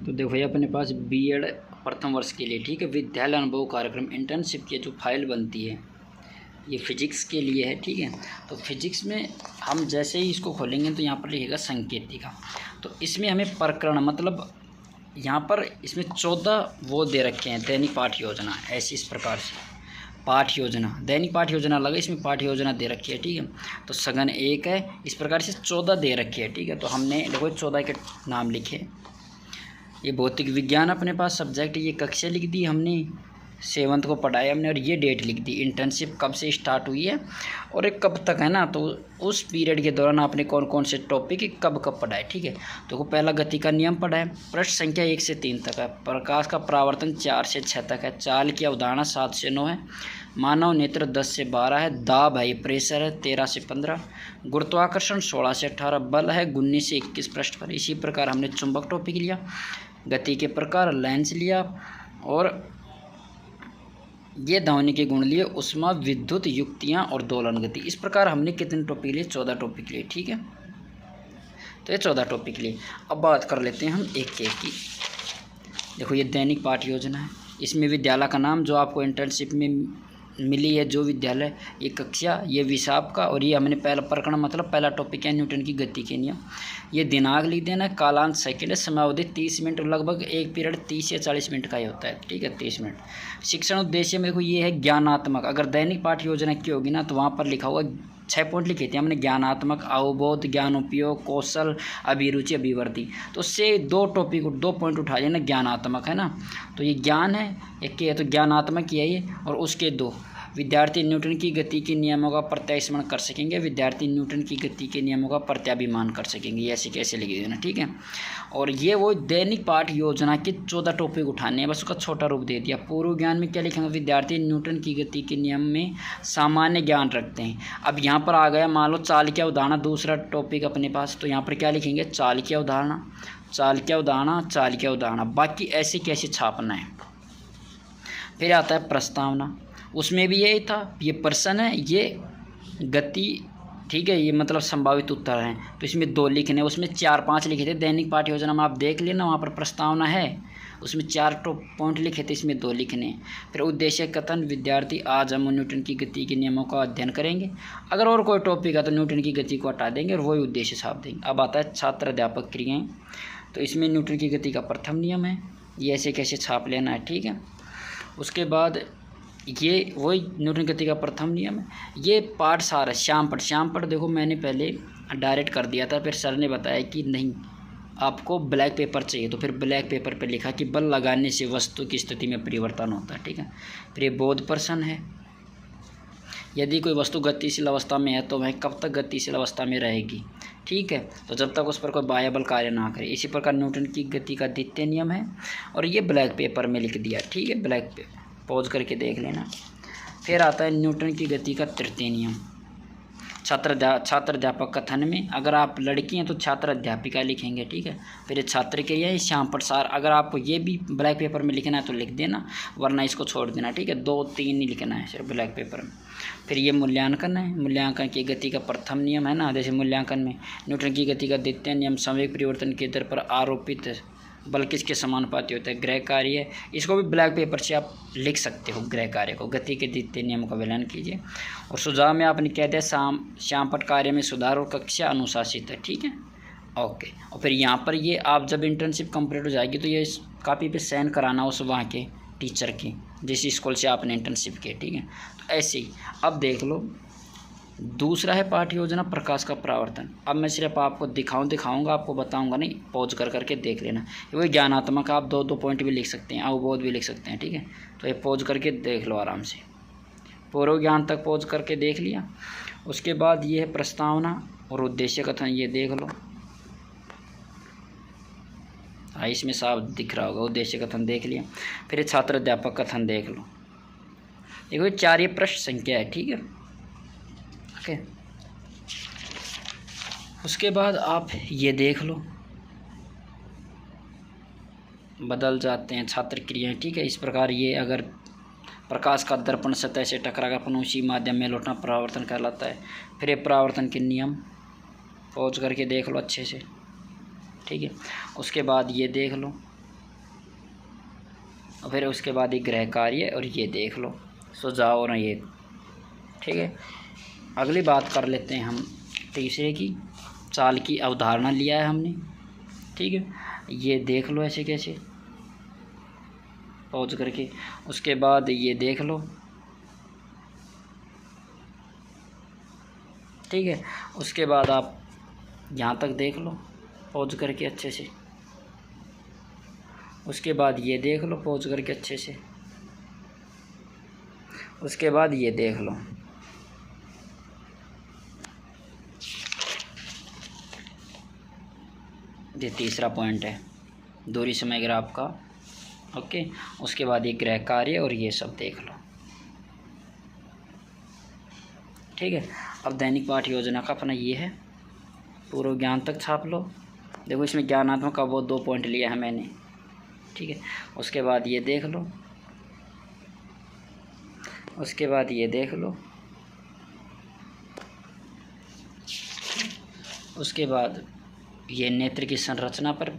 तो देखो ये अपने पास बीएड प्रथम वर्ष के लिए, ठीक है, विद्यालय अनुभव कार्यक्रम इंटर्नशिप की जो फाइल बनती है ये फिजिक्स के लिए है, ठीक है। तो फिजिक्स में हम जैसे ही इसको खोलेंगे तो यहाँ पर लिखेगा संकेतिका। तो इसमें हमें प्रकरण मतलब यहाँ पर इसमें 14 वो दे रखे हैं, दैनिक पाठ योजना ऐसी इस प्रकार से पाठ योजना, दैनिक पाठ योजना लगा, इसमें पाठ योजना दे रखी है, ठीक है। तो सघन 1 है, इस प्रकार से 14 दे रखी है, ठीक है। तो हमने देखो 14 के नाम लिखे। ये भौतिक विज्ञान अपने पास सब्जेक्ट, ये कक्षा लिख दी हमने, 7th को पढ़ाया हमने, और ये डेट लिख दी इंटर्नशिप कब से स्टार्ट हुई है और ये कब तक है ना। तो उस पीरियड के दौरान आपने कौन कौन से टॉपिक कब कब पढ़ाए, ठीक है। तो पहला गति का नियम पढ़ा है, पृष्ठ संख्या 1 से 3 तक है, प्रकाश का परावर्तन 4 से 6 तक है, चाल की अवधारणा 7 से 9 है, मानव नेत्र 10 से 12 है, दाब है, प्रेशर है 13 से 15, गुरुत्वाकर्षण 16 से 18, बल है 19 से 21 पृष्ठ पर। इसी प्रकार हमने चुंबक टॉपिक लिया, गति के प्रकार लेंस लिया, और ये ध्वनि के गुण लिए, उष्मा, विद्युत, युक्तियाँ और दोलन गति। इस प्रकार हमने कितने टॉपिक लिए, 14 टॉपिक लिए, ठीक है। तो ये 14 टॉपिक लिए। अब बात कर लेते हैं हम एक की। देखो ये दैनिक पाठ योजना है, इसमें विद्यालय का नाम जो आपको इंटर्नशिप में मिली है, जो विद्यालय, ये कक्षा, ये विषय आपका, और ये हमने पहला प्रकरण मतलब पहला टॉपिक है न्यूटन की गति के नियम। ये दिनांक लिख देना है, कालांत सेकंड है, समयावधि 30 मिनट, लगभग एक पीरियड 30 या 40 मिनट का ही होता है, ठीक है, 30 मिनट। शिक्षण उद्देश्य में देखो ये है ज्ञानात्मक। अगर दैनिक पाठ योजना की होगी ना तो वहाँ पर लिखा हुआ 6 पॉइंट लिखे थे हमने, ज्ञानात्मक, अवबोध, ज्ञान उपयोग, कौशल, अभिरुचि, अभिवृद्धि। तो उससे 2 टॉपिक 2 पॉइंट उठा लेना, ज्ञानात्मक है ना, तो ये ज्ञान है, एक है तो ज्ञानात्मक ही है ये, और उसके 2 विद्यार्थी न्यूटन की गति के नियमों का प्रत्यास्मरण कर सकेंगे, विद्यार्थी न्यूटन की गति के नियमों का प्रत्याभिमान कर सकेंगे, ये ऐसे कैसे लिख देना, ठीक है। और ये वो दैनिक पाठ योजना के 14 टॉपिक उठाने हैं, बस उसका छोटा रूप दे दिया। पूर्व ज्ञान में क्या लिखेंगे, विद्यार्थी न्यूटन की गति के नियम में सामान्य ज्ञान रखते हैं। अब यहाँ पर आ गया मान लो चाल की अवधारणा, दूसरा टॉपिक अपने पास, तो यहाँ पर क्या लिखेंगे, चाल की अवधारणा, चाल की अवधारणा, चाल की अवधारणा, बाकी ऐसे कैसे छापना है। फिर आता है प्रस्तावना, उसमें भी यही था, ये प्रश्न है, ये गति, ठीक है, ये मतलब संभावित उत्तर हैं, तो इसमें 2 लिखने, उसमें 4-5 लिखे थे दैनिक पाठ योजना में, आप देख लेना वहाँ पर प्रस्तावना है, उसमें 4 पॉइंट लिखे थे, इसमें 2 लिखने। फिर उद्देश्य कथन, विद्यार्थी आज हम न्यूटन की गति के नियमों का अध्ययन करेंगे। अगर और कोई टॉपिक है तो न्यूटन की गति को हटा देंगे और वही उद्देश्य छाप देंगे। अब आता है छात्र अध्यापक क्रियाएँ, तो इसमें न्यूटन की गति का प्रथम नियम है, ये ऐसे कैसे छाप लेना है, ठीक है। उसके बाद ये वही न्यूटन गति का प्रथम नियम है। ये पाठ सारा श्याम पट देखो मैंने पहले डायरेक्ट कर दिया था, फिर सर ने बताया कि नहीं आपको ब्लैक पेपर चाहिए, तो फिर ब्लैक पेपर पे लिखा कि बल लगाने से वस्तु की स्थिति में परिवर्तन होता है, ठीक है। फिर ये बोध प्रश्न है, यदि कोई वस्तु गतिशील अवस्था में है तो वह कब तक गतिशील अवस्था में रहेगी, ठीक है, तो जब तक उस पर कोई बाह्य बल कार्य ना करे। इसी प्रकार न्यूटन की गति का द्वितीय नियम है, और ये ब्लैक पेपर में लिख दिया, ठीक है, ब्लैक पे पॉज करके देख लेना। फिर आता है न्यूटन की गति का तृतीय नियम, छात्र अध्यापक कथन में, अगर आप लड़की हैं तो छात्र अध्यापिका लिखेंगे, ठीक है। फिर ये छात्र के लिए श्याम प्रसार, अगर आपको ये भी ब्लैक पेपर में लिखना है तो लिख देना, वरना इसको छोड़ देना, ठीक है, 2-3 ही लिखना है सिर्फ ब्लैक पेपर में। फिर ये मूल्यांकन है, मूल्यांकन की गति का प्रथम नियम है ना, जैसे मूल्यांकन में न्यूटन की गति का द्वितीय नियम, संवेग परिवर्तन के दर पर आरोपित बल किसके समानुपाती होता है, गृह कार्य। इसको भी ब्लैक पेपर से आप लिख सकते हो, गृह कार्य को, गति के द्वितीय नियम का विलयन कीजिए। और सुझाव में आपने कहते हैं श्यामपट कार्य में सुधार और कक्षा अनुशासित है, ठीक है, ओके। और फिर यहाँ पर ये आप जब इंटर्नशिप कंप्लीट हो जाएगी तो ये कॉपी पे साइन कराना उस वहाँ के टीचर की, जिस स्कूल से आपने इंटर्नशिप की, ठीक है। तो ऐसे ही अब देख लो, दूसरा है पाठ योजना प्रकाश का परावर्तन। अब मैं सिर्फ आपको दिखाऊंगा, आपको बताऊंगा नहीं, पॉज कर करके देख लेना। वही ज्ञानात्मक, आप 2-2 पॉइंट भी लिख सकते हैं, अवबोध भी लिख सकते हैं, ठीक है। तो ये पॉज करके देख लो आराम से, पूर्व ज्ञान तक पॉज करके देख लिया। उसके बाद ये है प्रस्तावना और उद्देश्य कथन, ये देख लो, हाँ इसमें साफ दिख रहा होगा, उद्देश्य कथन देख लिया। फिर छात्र अध्यापक कथन देख लो, देखो 4 ये पृष्ठ संख्या है, ठीक है, ओके। उसके बाद आप ये देख लो, बदल जाते हैं छात्र क्रियाएं, ठीक है। इस प्रकार ये अगर प्रकाश का दर्पण सतह से टकरा कर उसी माध्यम में लौटना परावर्तन कहलाता है। फिर ये परावर्तन के नियम पहुँच करके देख लो अच्छे से, ठीक है। उसके बाद ये देख लो, और फिर उसके बाद ये गृह कार्य और ये देख लो सुझाव और ये, ठीक है। अगली बात कर लेते हैं हम तीसरे की, चाल की अवधारणा लिया है हमने, ठीक है। ये देख लो ऐसे कैसे पॉज करके, उसके बाद ये देख लो, ठीक है। उसके बाद आप यहाँ तक देख लो पॉज करके अच्छे से, उसके बाद ये देख लो पॉज करके अच्छे से, उसके बाद ये देख लो, ये तीसरा पॉइंट है दूरी समय ग्राफ का, ओके। उसके बाद ये गृह कार्य और ये सब देख लो, ठीक है। अब दैनिक पाठ योजना का अपना ये है, पूर्व ज्ञान तक छाप लो। देखो इसमें ज्ञानात्मक का वो 2 पॉइंट लिया है मैंने, ठीक है। उसके बाद ये देख लो, उसके बाद ये देख लो, उसके बाद ये नेत्र की संरचना पर,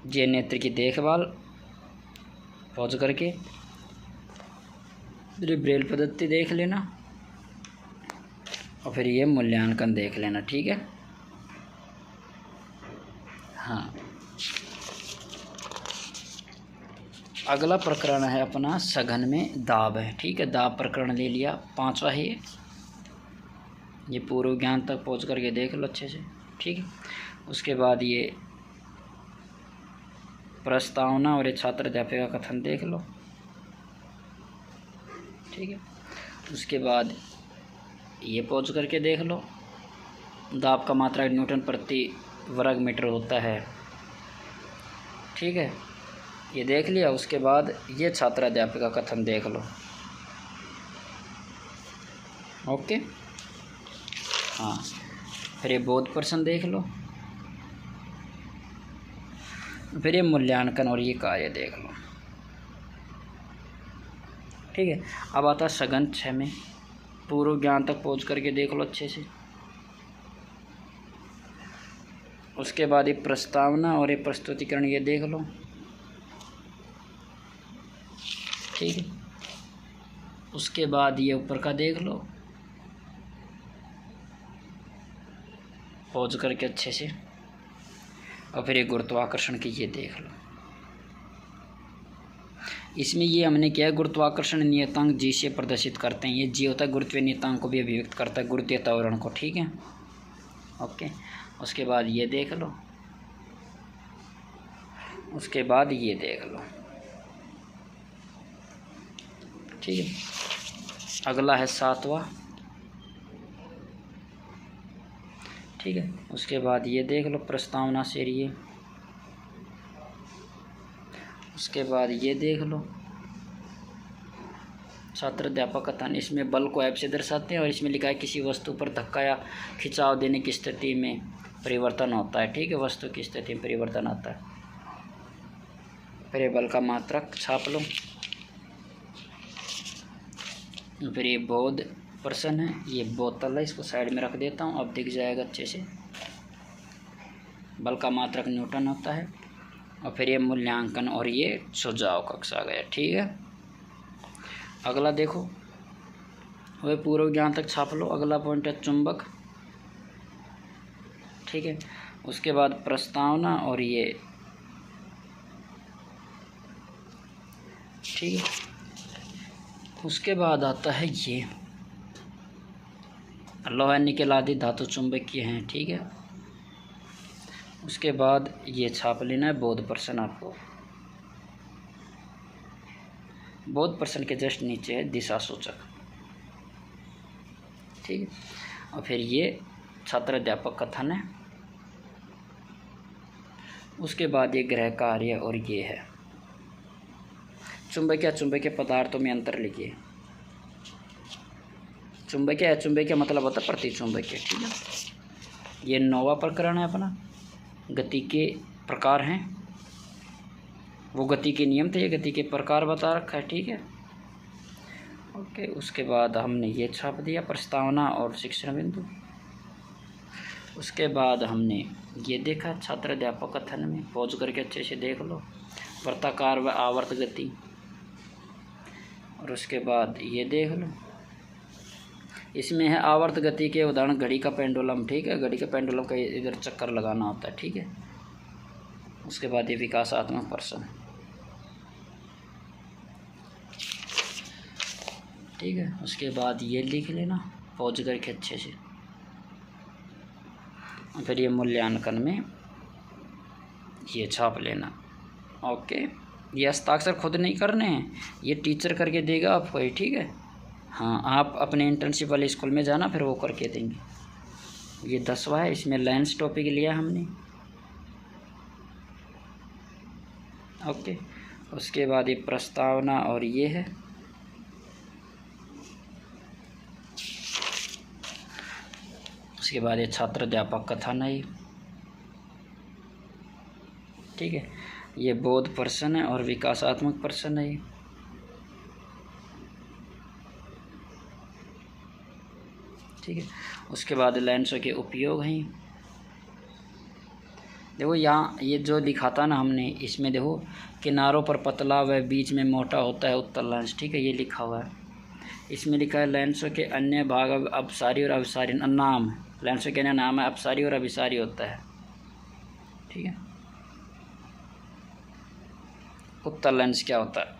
ये नेत्र की देखभाल पॉज करके, फिर ब्रेल पद्धति देख लेना और फिर ये मूल्यांकन देख लेना, ठीक है। हाँ, अगला प्रकरण है अपना सघन में दाब है, ठीक है। दाब प्रकरण ले लिया, 5वां है ये पूर्व ज्ञान तक पहुँच करके देख लो अच्छे से, ठीक है। उसके बाद ये प्रस्तावना और ये छात्र अध्यापक का कथन देख लो, ठीक है। उसके बाद ये पहुँच करके देख लो, दाब का मात्रक न्यूटन प्रति वर्ग मीटर होता है, ठीक है, ये देख लिया। उसके बाद ये छात्र अध्यापक का कथन देख लो, ओके। हाँ, फिर ये बोध प्रश्न देख लो, फिर ये मूल्यांकन और ये कार्य देख लो, ठीक है। अब आता है सघन 6 में, पूर्व ज्ञान तक पहुँच करके देख लो अच्छे से। उसके बाद ये प्रस्तावना और ये प्रस्तुतिकरण ये देख लो, ठीक है। उसके बाद ये ऊपर का देख लो पॉज करके अच्छे से, और फिर ये गुरुत्वाकर्षण की ये देख लो। इसमें ये हमने क्या है, गुरुत्वाकर्षण नियतांक जी से प्रदर्शित करते हैं। ये जी होता है गुरुत्वीय नियतांक को भी अभिव्यक्त करता है, गुरुत्वीय त्वरण को, ठीक है, ओके। उसके बाद ये देख लो, उसके बाद ये देख लो, ठीक है। अगला है 7वां, ठीक है। उसके बाद ये देख लो प्रस्तावना से ये, उसके बाद ये देख लो छात्र अध्यापक कथन। इसमें बल को ऐप से दर्शाते हैं और इसमें लिखा है किसी वस्तु पर धक्का या खिंचाव देने की स्थिति में परिवर्तन होता है, ठीक है, वस्तु की स्थिति में परिवर्तन आता है। फिर ये बल का मात्रक छाप लो, फिर ये बोध प्रश्न है, ये बोतल है, इसको साइड में रख देता हूँ, अब दिख जाएगा अच्छे से। बल का मात्रक न्यूटन होता है, और फिर ये मूल्यांकन और ये सुझाव कक्षा गया, ठीक है। अगला देखो, वह पूर्व ज्ञान तक छाप लो। अगला पॉइंट है चुंबक, ठीक है। उसके बाद प्रस्तावना और ये, ठीक है। उसके बाद आता है ये लोहा निकेल आदि धातु चुंबकीय हैं, ठीक है। उसके बाद ये छाप लेना है बोध प्रश्न। आपको बोध प्रश्न के जस्ट नीचे है दिशा सूचक, ठीक है। और फिर ये छात्र अध्यापक कथन है। उसके बाद ये गृह कार्य और ये है चुंबकीय चुंबकीय पदार्थों में अंतर लिखिए। चुंबकीय अचुंबकीय मतलब होता है प्रतिचुंबकीय, ठीक है। ये 9वां प्रकरण है अपना। गति के प्रकार हैं, वो गति के नियम थे, ये गति के प्रकार बता रखा है, ठीक है, ओके। उसके बाद हमने ये छाप दिया प्रस्तावना और शिक्षण बिंदु। उसके बाद हमने ये देखा छात्र अध्यापक कथन में, पॉज करके अच्छे से देख लो। वृत्ताकार व आवर्त गति, और उसके बाद ये देख लो, इसमें है आवर्त गति के उदाहरण घड़ी का पेंडुलम, ठीक है, घड़ी का पेंडुलम का इधर चक्कर लगाना होता है, ठीक है। उसके बाद ये विकासात्मक प्रश्न, ठीक है। उसके बाद ये लिख लेना पॉज करके अच्छे से, फिर ये मूल्यांकन में ये छाप लेना। ओके, ये हस्ताक्षर खुद नहीं करने हैं, ये टीचर करके देगा आपको ही, ठीक है। हाँ, आप अपने इंटर्नशिप वाले स्कूल में जाना, फिर वो करके देंगे। ये 10वां है, इसमें लेंस टॉपिक लिया हमने। ओके, उसके बाद ये प्रस्तावना और ये है, उसके बाद ये छात्र अध्यापक कथन है, ठीक है। ये बोध प्रश्न है और विकासात्मक प्रश्न है, ठीक है। उसके बाद लेंसों के उपयोग हैं। देखो यहाँ ये जो लिखा था ना हमने, इसमें देखो किनारों पर पतला व बीच में मोटा होता है उत्तल लेंस, ठीक है, ये लिखा हुआ है। इसमें लिखा है लेंसों के अन्य भाग अपसारी और अभिसारी नाम, लेंसों के अन्य नाम है अपसारी और अभिसारी होता है, ठीक है। उत्तल लेंस क्या होता है?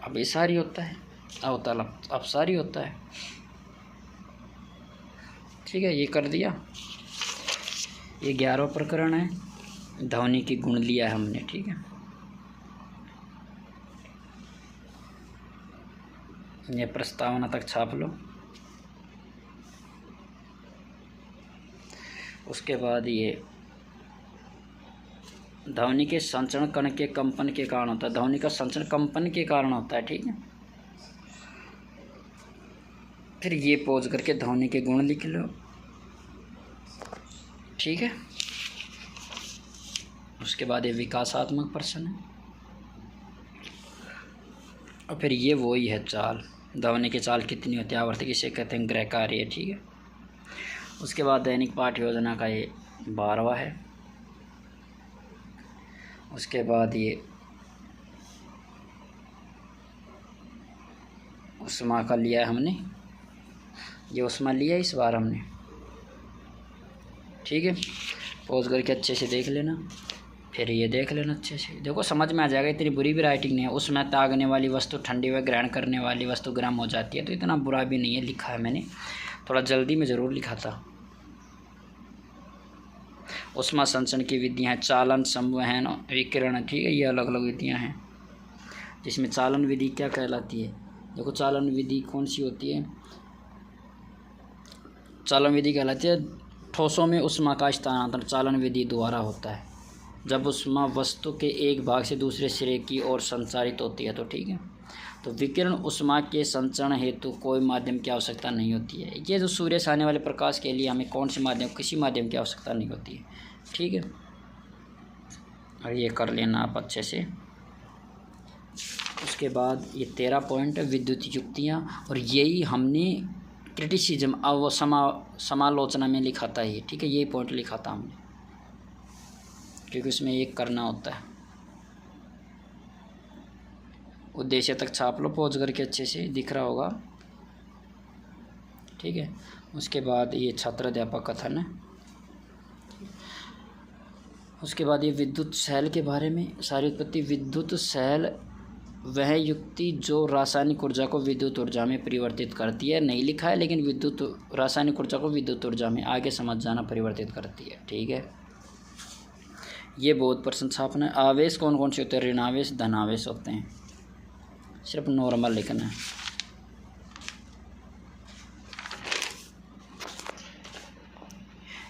अभिसारी होता है, अवतल अपसारी होता है, ठीक है। ये कर दिया। ये 11वां प्रकरण है, ध्वनि की गुण लिया है हमने, ठीक है। ये प्रस्तावना तक छाप लो। उसके बाद ये ध्वनि के संचरण कण के कंपन के कारण होता है, ध्वनि का संचरण कंपन के कारण होता है, ठीक है। फिर ये पॉज करके ध्वनि के गुण लिख लो, ठीक है। उसके बाद ये विकासात्मक प्रश्न है, और फिर ये वही है चाल, ध्वनि की चाल कितनी होती है, आवर्ती किसे कहते हैं, ग्रह कार्य, ठीक है। उसके बाद दैनिक पाठ योजना का ये 12वां है। उसके बाद ये उष्मा का लिया है हमने, ये उष्मा लिया इस बार हमने, ठीक है। पॉज करके अच्छे से देख लेना, फिर ये देख लेना अच्छे से, देखो समझ में आ जाएगा। इतनी बुरी भी राइटिंग नहीं है। उसमें तागने वाली वस्तु ठंडी व ग्रहण करने वाली वस्तु गर्म हो जाती है, तो इतना बुरा भी नहीं है, लिखा है मैंने, थोड़ा जल्दी में ज़रूर लिखा था। उष्मा संचरण की विधियाँ, चालन, संवहन, विकिरण, ठीक है, ये अलग अलग विधियाँ हैं। जिसमें चालन विधि क्या कहलाती है, देखो चालन विधि कौन सी होती है, चालन विधि कहलाती है ठोसों में उष्मा का स्थानांतरण चालन विधि द्वारा होता है, जब उष्मा वस्तु के एक भाग से दूसरे सिरे की ओर संचारित होती है, तो ठीक है। तो विकिरण उष्मा के संचरण हेतु कोई माध्यम की आवश्यकता नहीं होती है। ये जो सूर्य से आने वाले प्रकाश के लिए हमें कौन से माध्यम, किसी माध्यम की आवश्यकता नहीं होती है, ठीक है। और ये कर लेना आप अच्छे से। उसके बाद ये 13 पॉइंट है, विद्युत युक्तियाँ, और यही हमने क्रिटिसिज्म और समालोचना में लिखा था ये, ठीक है, यही पॉइंट लिखा था हमने, क्योंकि उसमें एक करना होता है। उद्देश्य तक छाप लो, पॉज करके अच्छे से, दिख रहा होगा, ठीक है। उसके बाद ये छात्र अध्यापक कथन है। उसके बाद ये विद्युत सेल के बारे में सारी उत्पत्ति। विद्युत सेल वह युक्ति जो रासायनिक ऊर्जा को विद्युत ऊर्जा में परिवर्तित करती है, नहीं लिखा है लेकिन विद्युत रासायनिक ऊर्जा को विद्युत ऊर्जा में आगे समझ जाना परिवर्तित करती है, ठीक है। ये बहुत प्रश्न छापना है। आवेश कौन कौन से होते हैं, ऋणावेश, धनावेश होते हैं, सिर्फ नॉर्मल लिखना है।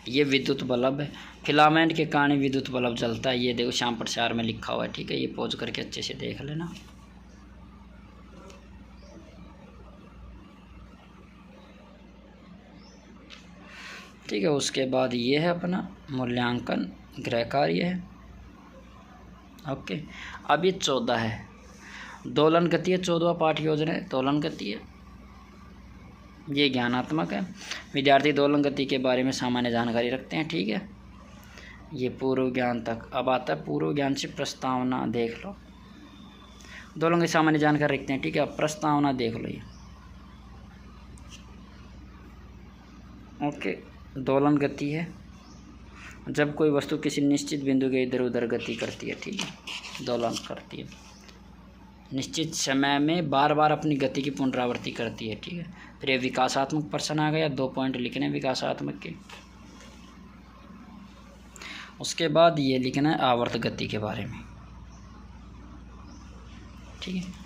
ये विद्युत बल्ब है, फिलामेंट के कारण विद्युत बल्ब जलता है, ये देखो श्याम प्रसार में लिखा हुआ है, ठीक है। ये पॉज करके अच्छे से देख लेना। ठीक है। उसके बाद ये है अपना मूल्यांकन गृह कार्य है, ओके। अब ये 14 है, दोलन गति है, 14वां पाठ योजना है, दोलन गति है, ये ज्ञानात्मक है। विद्यार्थी दोलन गति के बारे में सामान्य जानकारी रखते हैं, ठीक है। ये पूर्व ज्ञान तक। अब आता है पूर्व ज्ञान से प्रस्तावना, देख लो। दोलन की सामान्य जानकारी रखते हैं, ठीक है। अब प्रस्तावना देख लो ये, ओके। दोलन गति है जब कोई वस्तु किसी निश्चित बिंदु के इधर उधर गति करती है, ठीक है, दोलन करती है, निश्चित समय में बार बार अपनी गति की पुनरावृत्ति करती है, ठीक है। फिर ये विकासात्मक प्रश्न आ गया, 2 पॉइंट लिखने विकासात्मक के। उसके बाद ये लिखना है आवर्त गति के बारे में, ठीक है।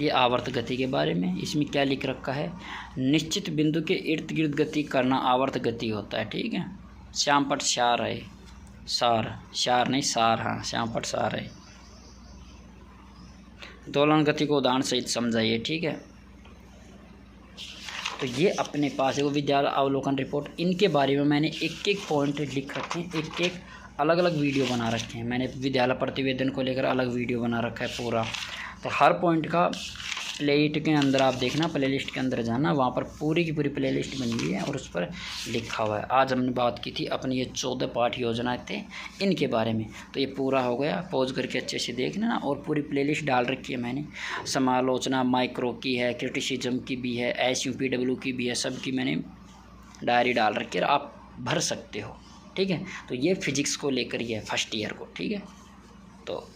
ये आवर्त गति के बारे में, इसमें क्या लिख रखा है, निश्चित बिंदु के इर्द गिर्द गति करना आवर्त गति होता है, ठीक है। श्यामपट सार है, शार नहीं सार, हाँ श्यामपट सार है। दोलन गति को उदाहरण सहित समझाइए, ठीक है। तो ये अपने पास है वो विद्यालय अवलोकन रिपोर्ट, इनके बारे में मैंने एक एक पॉइंट लिख रखे हैं, एक एक अलग अलग वीडियो बना रखे हैं मैंने। विद्यालय प्रतिवेदन को लेकर अलग वीडियो बना रखा है पूरा। तो हर पॉइंट का प्लेलिस्ट के अंदर आप देखना, प्लेलिस्ट के अंदर जाना, वहाँ पर पूरी की पूरी प्लेलिस्ट बनी हुई है और उस पर लिखा हुआ है। आज हमने बात की थी अपनी ये 14 पाठ योजनाएं थे इनके बारे में। तो ये पूरा हो गया, पॉज करके अच्छे से देख लेना। और पूरी प्लेलिस्ट डाल रखी है मैंने, समालोचना माइक्रो की है, क्रिटिसिज्म की भी है, SUPW की भी है, सब की मैंने डायरी डाल रखी है, आप भर सकते हो, ठीक है। तो ये फिजिक्स को लेकर ही है, फर्स्ट ईयर को, ठीक है। तो